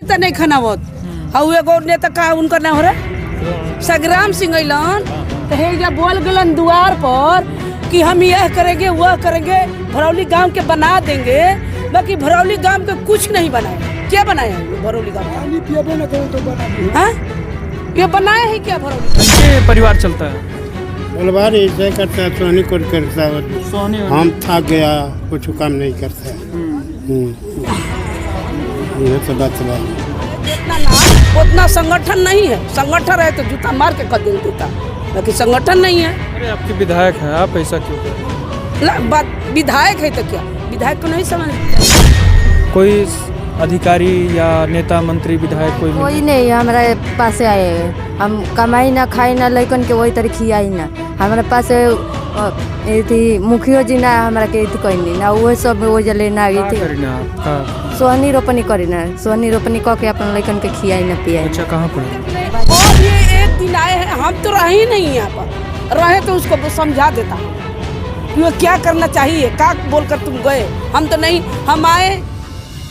नेता नहीं खाना बहुत हाँ एगो नेता का उनका ना हो रहा संग्राम सिंह अलन तो हे जब बोल गलन द्वार पर कि हम यह करेंगे वह करेंगे भरौली गांव के बना देंगे बाकी भरौली गांव के कुछ नहीं बनाए क्या बनाया भरौली गांव हाँ ये बनाया है क्या भरौली परिवार चलता है परिवार ऐसे करता है सोनी को करता है हम थक गया कुछ काम नहीं करता है ये तो बात उतना संगठन नहीं है संगठन रहे तो जूता मार के कर देता बाकी संगठन नहीं है। अरे आपके विधायक हैं आप ऐसा क्यों करें? बात विधायक है तो क्या विधायक को नहीं समझ कोई अधिकारी या नेता मंत्री विधायक कोई नहीं हमारे पास आए हम कमाई ना खाई ना लैकन के वही तरह खियाई ना हमारे पास थी मुखियो जी ना हमारा के कहनी ना वो सब वो जले ना गई थी सोहनी रोपनी करी ना सोहनी रोपनी कह के अपन लैकन के खियाई ना पियाई। अच्छा कहाँ पड़े और ये एक दिन आए हैं हम तो रहे ही नहीं यहाँ पर रहे तो उसको समझा देता कि वो क्या करना चाहिए क्या बोलकर तुम गए हम तो नहीं हम आए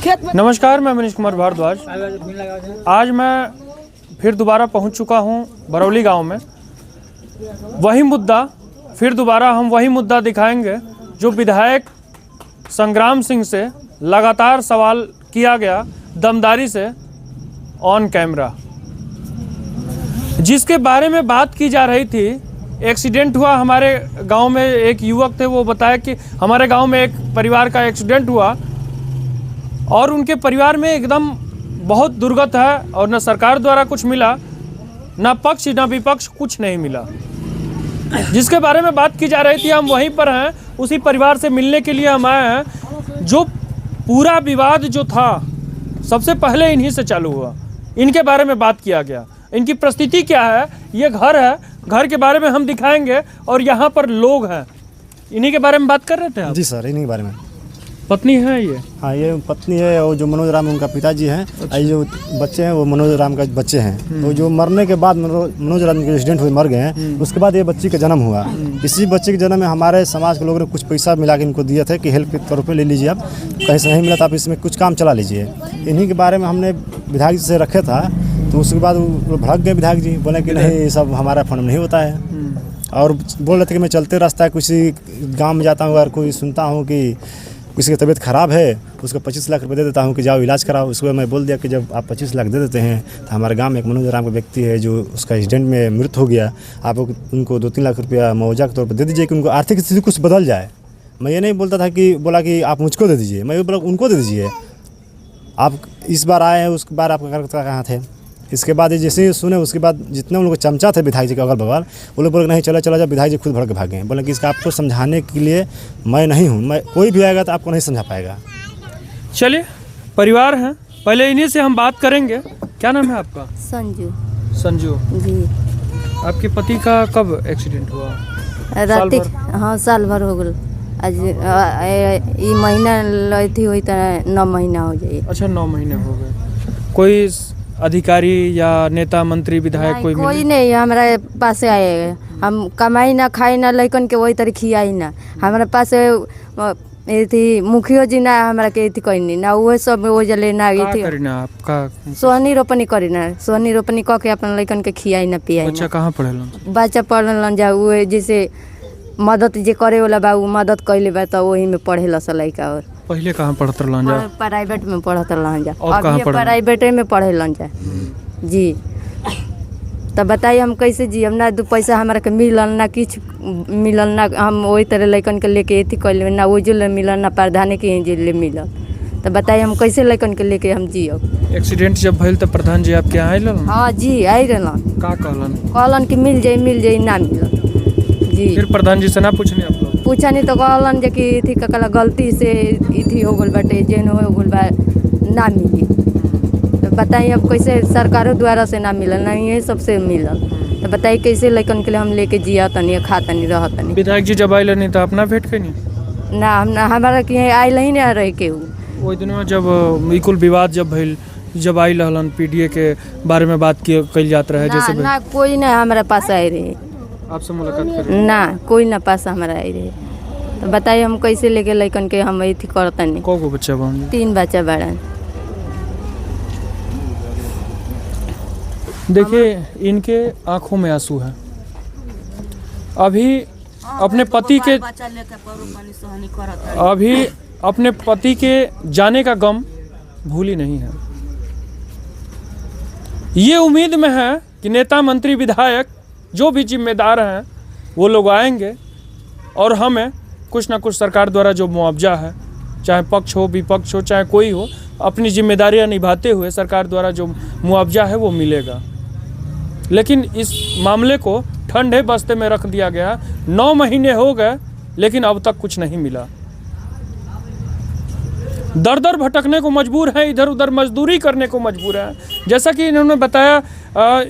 खेत में। नमस्कार मैं मनीष कुमार भारद्वाज आज मैं फिर दोबारा पहुंच चुका हूं भरौली गांव में वही मुद्दा फिर दोबारा हम वही मुद्दा दिखाएंगे जो विधायक संग्राम सिंह से लगातार सवाल किया गया दमदारी से ऑन कैमरा जिसके बारे में बात की जा रही थी। एक्सीडेंट हुआ हमारे गांव में एक युवक थे वो बताया कि हमारे गांव में एक परिवार का एक्सीडेंट हुआ और उनके परिवार में एकदम बहुत दुर्गत है और न सरकार द्वारा कुछ मिला न पक्ष न विपक्ष कुछ नहीं मिला जिसके बारे में बात की जा रही थी। हम वहीं पर हैं उसी परिवार से मिलने के लिए हम आए हैं। जो पूरा विवाद जो था सबसे पहले इन्हीं से चालू हुआ इनके बारे में बात किया गया इनकी परिस्थिति क्या है ये घर है घर के बारे में हम दिखाएंगे और यहाँ पर लोग हैं इन्हीं के बारे में बात कर रहे थे आप? जी सर इन्हीं के बारे में पत्नी है ये हाँ ये पत्नी है और जो मनोज राम उनका पिताजी हैं। अच्छा। ये जो बच्चे हैं वो मनोज राम का बच्चे हैं। तो जो मरने के बाद मनोज राम के एक्सीडेंट हुए मर गए हैं उसके बाद ये बच्ची का जन्म हुआ। इसी बच्चे के जन्म में हमारे समाज के लोगों ने कुछ पैसा मिला के इनको दिया था कि हेल्प के तौर पर ले लीजिए आप कहीं से नहीं मिला तो आप इसमें कुछ काम चला लीजिए। इन्हीं के बारे में हमने विधायक जी से रखे था तो उसके बाद वो भड़क गए विधायक जी बोले कि नहीं ये सब हमारा फंड नहीं होता है और बोल रहे थे कि मैं चलते रास्ता किसी गाँव में जाता हूँ अगर कोई सुनता हूँ कि किसी की तबीयत ख़राब है उसको 25 लाख रुपए दे देता हूँ कि जाओ इलाज कराओ। उसको मैं बोल दिया कि जब आप 25 लाख दे देते हैं तो हमारे गांव में एक मनोज राम का व्यक्ति है जो उसका एक्सीडेंट में मृत्यु हो गया आप उनको 2-3 लाख रुपया मुआवजा के तौर पर दे दीजिए कि उनको आर्थिक स्थिति कुछ बदल जाए। मैं ये नहीं बोलता था कि बोला कि आप मुझको दे दीजिए मैं ये बोला उनको दे दीजिए। आप इस बार आए हैं उसके बाद आपका कार्यकर्ता कहाँ थे इसके बाद जैसे ही सुने उसके बाद जितने उन लोग चमचा थे विधायक जी के अगल बगल वो लोग बोले नहीं चला चला जब विधायक जी खुद भर के भागे बोले कि इसका आपको समझाने के लिए मैं नहीं हूँ मैं कोई भी आएगा तो आपको नहीं समझा पाएगा। चलिए परिवार हैं पहले इन्हीं से हम बात करेंगे। क्या नाम है आपका? संजू। संजू जी। आपके पति का कब एक्सीडेंट हुआ? रात हाँ साल भर हो गल आज ये महीना लती हुई तो 9 महीना हो जाए। अच्छा 9 महीने हो गए। कोई अधिकारी या नेता मंत्री विधायक कोई नहीं हमारे पास आए हम कमाई ना खाई ना लैकन के वही तरह खियाई ना हमारे पास थी मुखियो जी ना हमारा के कहनी ना वो सब वो जले ना गई थी सोहनी रोपनी करी ना सोहनी रोपनी कह के अपन लैकन के खियाई ना पियाई। बच्चा कहाँ पढ़ेलन? बच्चा पढ़लन जा वो जैसे मदद जे करे वाला बा मदद कैले बा तो वही में पढ़ेला सा लड़का। और पहले कहाँ पढ़त रहलन जा? प्राइवेट में पढ़त रहलन जा और कहाँ प्राइवेट में पढ़ेलन जा जी। तो बताइए हम कैसे जी हम ना 2 पैसा हमारा के मिलल ना कुछ मिलल ना हम वही तरह लैकन के लेके अथी कर ना वो जो मिलल ना प्रधान के जे मिलल तो बताइए हम कैसे लैकन के लेके हम जियो। एक्सीडेंट जब भइल तो प्रधान जी आपके यहाँ आइलन? हाँ जी आई रहलन। का कहलन कि मिल जाई ना मिलल जी। फिर प्रधान जी से ना पूछनी आप लोग? पूछा नहीं तो कहलन जे कि थी ककला गलती से इथी हो गल बाटे जेन हो गल बा ना मिली। तो बताइए अब कैसे सरकारों द्वारा से ना मिलल ना ये सबसे मिलल तो बताइए कैसे लैकन के लिए हम लेके जिया तनी खा तनी रह तनी। विधायक जी जब आइल नहीं तो अपना भेंट कहीं ना हम हमारा के आइल ही ना रहे के वही दिन में जब बिल्कुल विवाद जब भइल जब आई रहलन पीडीए के बारे में बात कल जात रहे जैसे ना कोई ना हमारे पास आए रहे आपसे मुलाकात करे ना कोई ना पास हमारा आई रहे। तो बताइए हम कैसे लेके लैकन के हम अथी करतनी। को बच्चा बन? 3 बच्चा बड़ा। देखिए इनके आंखों में आंसू है। अभी अपने पति के जाने का गम भूली नहीं है। ये उम्मीद में है कि नेता मंत्री विधायक जो भी जिम्मेदार हैं वो लोग आएंगे और हमें कुछ ना कुछ सरकार द्वारा जो मुआवजा है, चाहे पक्ष हो विपक्ष हो चाहे कोई हो, अपनी जिम्मेदारियां निभाते हुए सरकार द्वारा जो मुआवजा है वो मिलेगा। लेकिन इस मामले को ठंडे बस्ते में रख दिया गया। 9 महीने हो गए लेकिन अब तक कुछ नहीं मिला। दर दर भटकने को मजबूर हैं, इधर उधर मजदूरी करने को मजबूर हैं। जैसा कि इन्होंने बताया,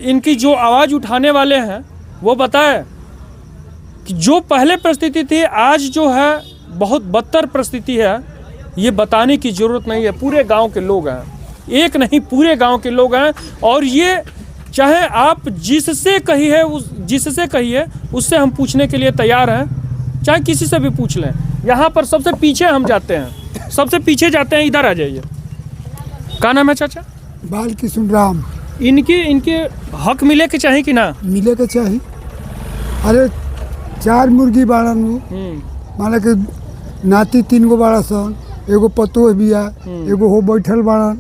इनकी जो आवाज़ उठाने वाले हैं वो बताए कि जो पहले परिस्थिति थी आज जो है बहुत बदतर परिस्थिति है। ये बताने की ज़रूरत नहीं है, पूरे गांव के लोग हैं, एक नहीं पूरे गांव के लोग हैं। और ये चाहे आप जिससे कहिए उससे हम पूछने के लिए तैयार हैं, चाहे किसी से भी पूछ लें। यहाँ पर सबसे पीछे हम जाते हैं, सबसे पीछे जाते हैं, इधर आ जाइए। क्या नाम है चाचा? बाल किशन राम। इनके हक मिले के चाहिए कि ना मिले के चाहिए? अरे 4 मुर्गी बाड़न, माना कि नाती 3 गो बाड़ा सन, एगो पतो बिया, एगो हो बैठल बाड़न,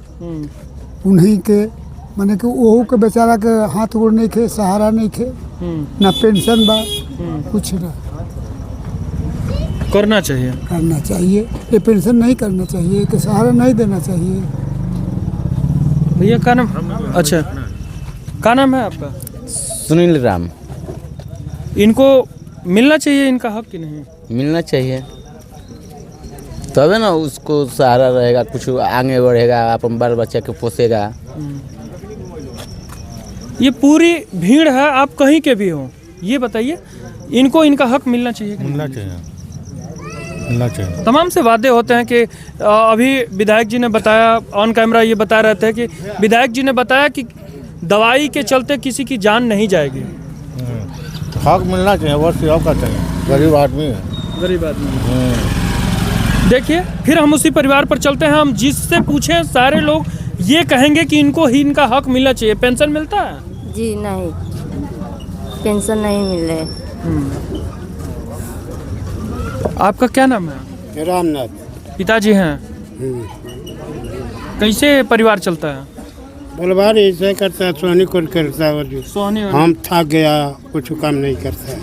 उन्हीं के माने कि ओहू के बेचारा के हाथ गोड़ नहीं खे, सहारा नहीं खे, ना पेंशन बा, कुछ ना। करना चाहिए ये पेंशन नहीं करना चाहिए, कि सहारा नहीं देना चाहिए। भैया क्या नाम? अच्छा, क्या नाम है आपका? सुनील राम। इनको मिलना चाहिए इनका हक कि नहीं? मिलना चाहिए, तबे ना उसको सहारा रहेगा, कुछ आगे बढ़ेगा, अपन बाल बच्चा के पोसेगा। ये पूरी भीड़ है, आप कहीं के भी हो, ये बताइए इनको इनका हक मिलना चाहिए कि नहीं? मिलना चाहिए। तमाम से वादे होते हैं कि अभी विधायक जी ने बताया, ऑन कैमरा ये बता रहे थे कि विधायक जी ने बताया कि दवाई के चलते किसी की जान नहीं जाएगी। हक मिलना चाहिए, बस ये का चाहिए। गरीब आदमी है, गरीब आदमी। देखिए फिर हम उसी परिवार पर चलते हैं। हम जिससे पूछें सारे लोग ये कहेंगे कि इनको ही इनका हक मिलना चाहिए। पेंशन मिलता है? जी नहीं, पेंशन नहीं मिल रहे। आपका क्या नाम है? रामनाथ। पिताजी हैं। कैसे परिवार चलता है? परिवार ऐसे करता है, सोनी को करता है, हम थक गया, कुछ काम नहीं करता है।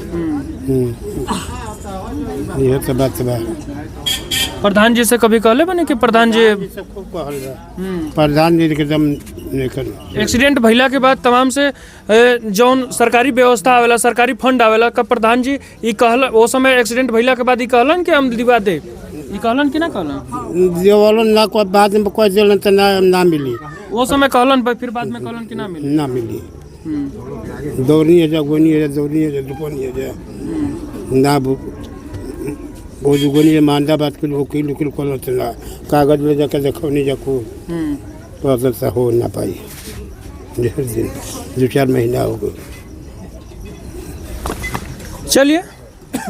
ये तो बात है। प्रधान जी से कभी कहले बने कि प्रधान जी एकदम नहीं कर। एक्सीडेंट भइला के बाद तमाम से जौन सरकारी व्यवस्था आवेला, सरकारी फंड आवेला, का प्रधान जी ई कहल वो समय एक्सीडेंट भइला के बाद ई कहलन कि हम दिवा दे, ई कहलन कि ना कहलन? देवलन ना, कोई बाद में कोई देलन तो ना मिली। वो समय कहलन, फिर बाद में कहलन कि ना मिली। ना मिली। दौड़नी है, गोनी है, दौड़नी है, दुपनी है ना, वो जुगनी है, मांदा बात के लोग लुकिल कोल चला, कागज ले जाकर देखो नहीं जाको, तो अगर से हो ना पाई। 2-4 महीना हो गए। चलिए,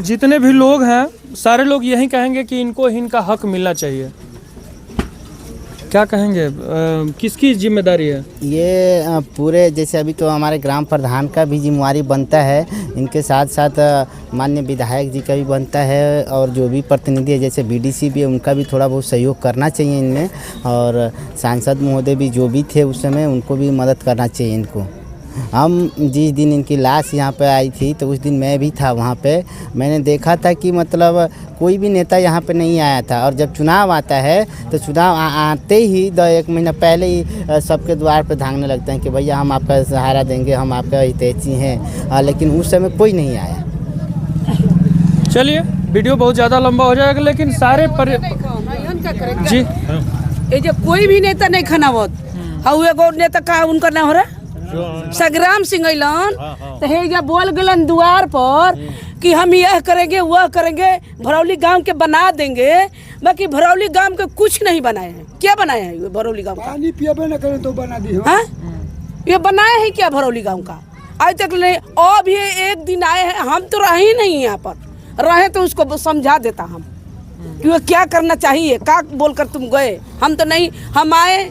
जितने भी लोग हैं सारे लोग यही कहेंगे कि इनको इनका हक मिलना चाहिए। क्या कहेंगे, किसकी जिम्मेदारी है ये? पूरे जैसे अभी तो हमारे ग्राम प्रधान का भी जिम्मेवारी बनता है, इनके साथ साथ माननीय विधायक जी का भी बनता है, और जो भी प्रतिनिधि है जैसे बीडीसी भी है उनका भी थोड़ा बहुत सहयोग करना चाहिए इनमें, और सांसद महोदय भी जो भी थे उस समय उनको भी मदद करना चाहिए इनको। हम जिस दिन इनकी लाश यहाँ पे आई थी तो उस दिन मैं भी था वहाँ पे, मैंने देखा था कि मतलब कोई भी नेता यहाँ पे नहीं आया था, और जब चुनाव आता है तो चुनाव आते ही 1 महीना पहले ही सबके द्वार पे धांगने लगते हैं कि भैया हम आपका सहारा देंगे, हम आपका हितैषी हैं, लेकिन उस समय कोई नहीं आया। चलिए, वीडियो बहुत ज़्यादा लंबा हो जाएगा, लेकिन सारे जी ये जो कोई भी नेता नहीं खनावत, हाँ एगो नेता का उनका ना हो रहा संग्राम सिंह अलन, तो हे बोल गलन द्वार पर कि हम यह करेंगे वह करेंगे, भरौली गांव के बना देंगे। बाकी भरौली गांव के कुछ नहीं बनाए हैं। क्या बनाए हैं ये भरौली गांव का? पानी पियाबे न करे तो बना दी। हाँ, ये बनाए हैं क्या भरौली गांव का? आज तक नहीं। अब ये एक दिन आए हैं, हम तो रहे ही नहीं यहाँ पर, रहे तो उसको समझा देता हम कि वो क्या करना चाहिए, क्या बोलकर तुम गए। हम तो नहीं, हम आए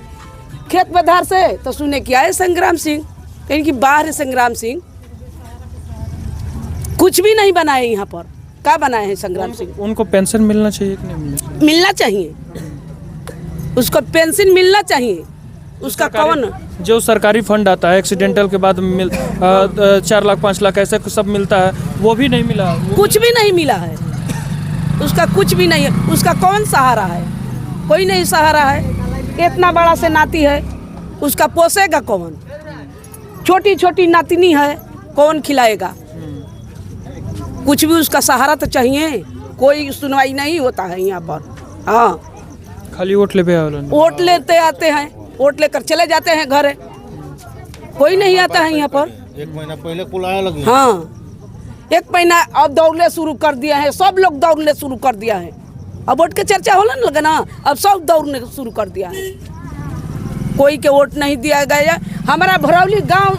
खेत बधार से तो सुने कि आए संग्राम सिंह, कहीं की बाहर है संग्राम सिंह, कुछ भी नहीं बनाए यहाँ पर। क्या बनाए हैं संग्राम सिंह? उनको पेंशन मिलना चाहिए कि नहीं मिलना चाहिए? मिलना चाहिए, उसको पेंशन मिलना चाहिए। उसका कौन जो सरकारी फंड आता है एक्सीडेंटल के बाद 4 लाख 5 लाख ऐसे सब मिलता है, वो भी नहीं मिला। कुछ भी नहीं मिला है, उसका कुछ भी नहीं है। उसका कौन सहारा है? कोई नहीं सहारा है। इतना बड़ा से नाती है, उसका पोसेगा कौन? छोटी छोटी नातिनी है, कौन खिलाएगा? कुछ भी उसका सहारा तो चाहिए। कोई सुनवाई नहीं होता है यहाँ पर। हाँ, खाली वोट ले वोट लेते आते हैं, वोट लेकर चले जाते हैं घर। कोई नहीं आता है यहाँ पर। 1 महीना पहले कुल आया लगी। हाँ, 1 महीना अब दौड़ने शुरू कर दिया है, सब लोग दौड़ने शुरू कर दिया है। अब वोट के चर्चा होने लगा ना, अब सब दौड़ने शुरू कर दिया है। कोई के वोट नहीं दिया गया। हमारा भरौली गांव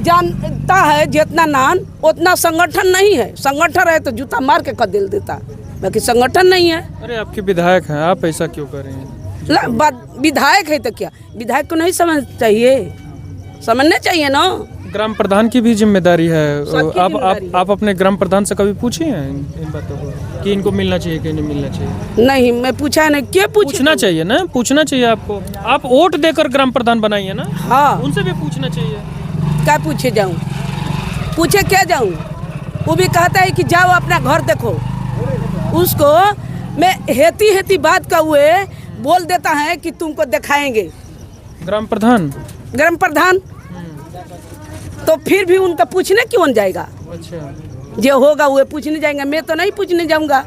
जानता है जितना नाम, उतना संगठन नहीं है। संगठन है तो जूता मार के कदेल देता, बाकी संगठन नहीं है। अरे आपके विधायक हैं, आप ऐसा क्यों कर रहे हैं? विधायक है तो क्या? विधायक को नहीं समझ चाहिए? समझना चाहिए ना। ग्राम प्रधान की भी जिम्मेदारी है। सबकी जिम्मेदारी आप अपने ग्राम प्रधान से कभी पूछे हैं इन बातों को कि इनको मिलना चाहिए कि नहीं मिलना चाहिए? नहीं, मैं पूछा है ना। क्या पूछना चाहिए ना, पूछना चाहिए आपको। आप वोट देकर ग्राम प्रधान बनाइए ना। हाँ, उनसे भी पूछना चाहिए। क्या पूछे जाऊँ? पूछे क्या जाऊँ? वो भी कहता है कि जाओ अपना घर देखो। उसको मैं हेती बात का हुए बोल देता है कि तुमको दिखाएंगे। ग्राम प्रधान तो फिर भी उनका पूछने क्यों जाएगा? अच्छा, जो होगा वो पूछने जाएंगे, मैं तो नहीं पूछने जाऊंगा।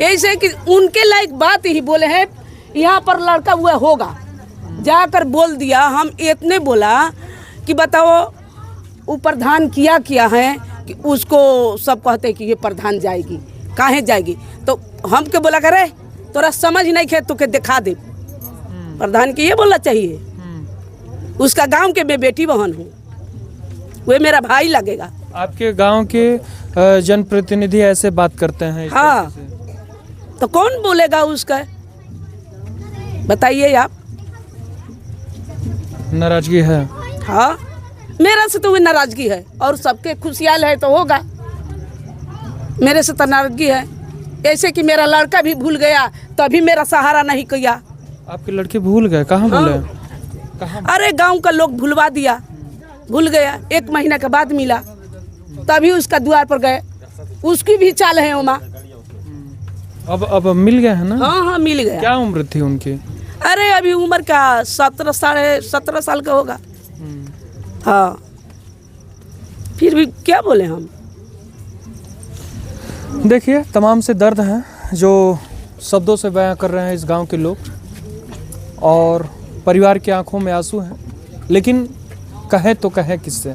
ऐसे कि उनके लायक बात ही बोले हैं, यहाँ पर लड़का हुआ होगा, जाकर बोल दिया। हम इतने बोला कि बताओ वो प्रधान किया है कि उसको सब कहते कि ये प्रधान जाएगी, काहे जाएगी? तो हम के बोला करे तोरा समझ नहीं खे, तो के दिखा दे। प्रधान के ये बोलना चाहिए। उसका गांव के मैं बेटी बहन हूँ, वे मेरा भाई लगेगा। आपके गांव के जनप्रतिनिधि ऐसे बात करते हैं इस हाँ, तरीके से। तो कौन बोलेगा उसका? बताइए आप। नाराजगी है। हाँ, मेरा से तो वो नाराजगी है, और सबके खुशहाल है तो होगा। मेरे से तो नाराजगी है। ऐसे कि मेरा लड़का भी भूल गया तभी मेरा सहारा नहीं किया। आपके लड़के भूल गए? कहाँ हाँ। भूले? कहाँ? अरे गांव का लोग भूलवा दिया, भूल गया। 1 महीना के बाद मिला, तभी उसका द्वार पर गए। उसकी भी चाल है उमा। अब मिल गए हैं ना? हाँ, मिल गया। क्या उम्र थी उनकी? अरे अभी उम्र का 17 साल का होगा। हाँ, फिर भी क्या बोले हम। देखिए, तमाम से दर्द हैं जो शब्दों से बयां कर रहे हैं इस गांव के लोग, और परिवार की आंखों में आंसू हैं। लेकिन कहे तो कहे किससे?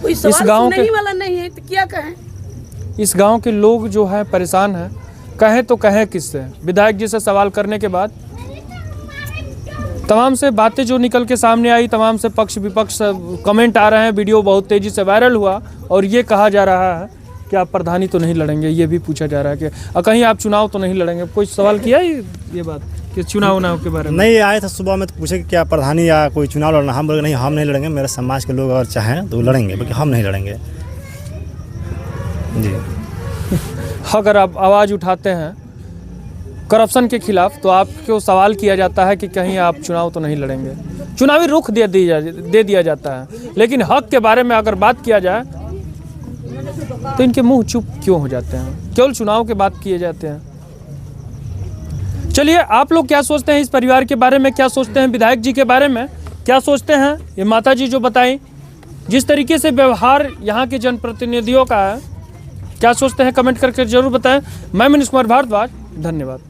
कोई सवाल इस गांव सुनने के वाला नहीं है तो क्या कहें? इस गांव के लोग जो है परेशान हैं, कहे तो कहे किससे? विधायक जी से सवाल करने के बाद तमाम से बातें जो निकल के सामने आई, तमाम से पक्ष विपक्ष कमेंट आ रहे हैं। वीडियो बहुत तेज़ी से वायरल हुआ और ये कहा जा रहा है कि आप प्रधानी तो नहीं लड़ेंगे। ये भी पूछा जा रहा है कि कहीं आप चुनाव तो नहीं लड़ेंगे। कोई सवाल किया ये बात कि चुनाव के बारे में? नहीं, आए थे सुबह में तो पूछे कि क्या प्रधानी या कोई चुनाव लड़ना। हम बोले नहीं, हम नहीं लड़ेंगे। मेरे समाज के लोग अगर चाहें तो लड़ेंगे, बाकी हम नहीं लड़ेंगे जी। अगर आप आवाज़ उठाते हैं करप्शन के खिलाफ तो आपको सवाल किया जाता है कि कहीं आप चुनाव तो नहीं लड़ेंगे। चुनावी रुख दे दिया जाता है, लेकिन हक के बारे में अगर बात किया जाए तो इनके मुंह चुप क्यों हो जाते हैं? केवल चुनाव के बात किए जाते हैं। चलिए, आप लोग क्या सोचते हैं इस परिवार के बारे में? क्या सोचते हैं विधायक जी के बारे में? क्या सोचते हैं ये माता जी जो बताई, जिस तरीके से व्यवहार यहाँ के जनप्रतिनिधियों का है, क्या सोचते हैं कमेंट करके जरूर बताएं। मैं मनीष कुमार भारद्वाज, धन्यवाद।